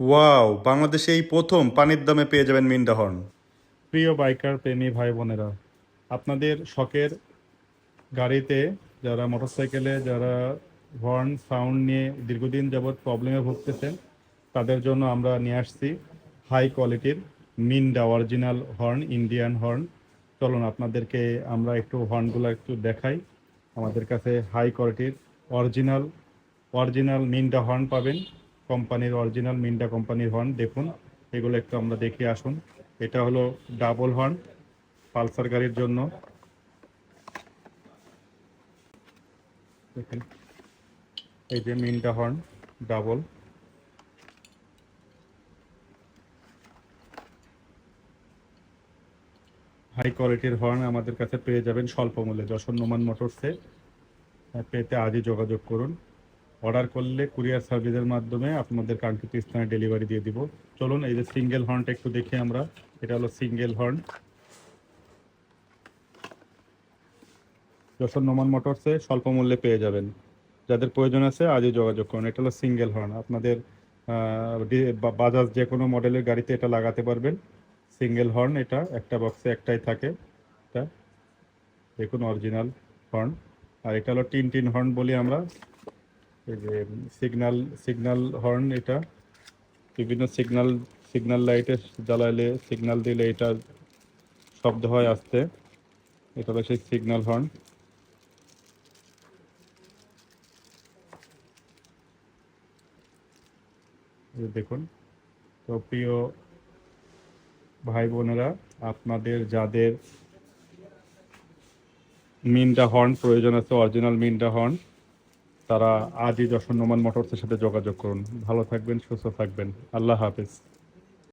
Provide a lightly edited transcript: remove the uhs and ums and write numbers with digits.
Wow, বাংলাদেশে এই প্রথম পানির দামে পেয়ে যাবেন মিন্ডা হর্ন। প্রিয় বাইকার প্রেমী ভাই বোনেরা, আপনাদের শখের গাড়িতে যারা মোটরসাইকেলে যারা হর্ন সাউন্ড নিয়ে দীর্ঘদিন যাবৎ প্রবলেমে ভুগতেছেন, তাদের জন্য আমরা নিয়ে আসছি হাই কোয়ালিটির Minda original horn, Indian horn. চলুন আপনাদেরকে আমরা একটু হর্নগুলো একটু দেখাই। আমাদের কাছে হাই কোয়ালিটির অরিজিনাল অরিজিনাল মিন্ডা হর্ন পাবেন, কোম্পানির অরিজিনাল মিন্ডা কোম্পানির হর্ন। দেখুন, এগুলো একটু আমরা দেখে আসুন। এটা হলো ডাবল হর্ন পালসার গাড়ির জন্য। দেখেন, এই যে মিন্ডা হর্ন ডাবল। হাই কোয়ালিটির হর্ন আমাদের কাছে পেয়ে যাবেন স্বল্প মূল্যে যশোর নোমান মোটরসে। পেতে আজই যোগাযোগ করুন। অর্ডার করলে কুরিয়ার সার্ভিসের মাধ্যমে আপনাদের কাঙ্ক্ষিত স্থানে ডেলিভারি দিয়ে দিব। চলুন, এই যে সিঙ্গেল হর্নটা একটু দেখি আমরা। এটা হলো সিঙ্গেল হর্ন, যশোর নোমান মোটরসে স্বল্প মূল্যে পেয়ে যাবেন। যাদের প্রয়োজন আছে আজই যোগাযোগ করুন। এটা হলো সিঙ্গেল হর্ন, আপনাদের বাজাজ যে কোনো মডেলের গাড়িতে এটা লাগাতে পারবেন। সিঙ্গেল হর্ন, এটা একটা বক্সে একটাই থাকে। এটা দেখুন অরিজিনাল হর্ন। আর এটা হলো টিন টিন হর্ন বলি আমরা। এই যে সিগন্যাল সিগন্যাল হর্ন, এটা বিভিন্ন সিগন্যাল সিগন্যাল লাইটে জ্বালাইলে সিগন্যাল দিলে এটা শব্দ হয় আসতে। এটা হলো সেই সিগন্যাল হর্ন। দেখুন। তো প্রিয় ভাই বোনেরা, আপনাদের যাদের মিন্ডা হর্ন প্রয়োজন আছে, অরিজিনাল মিন্ডা হর্ন, তারা আজই যশোর নোমান মোটরসের সাথে যোগাযোগ করুন। ভালো থাকবেন, সুস্থ থাকবেন। আল্লাহ হাফেজ।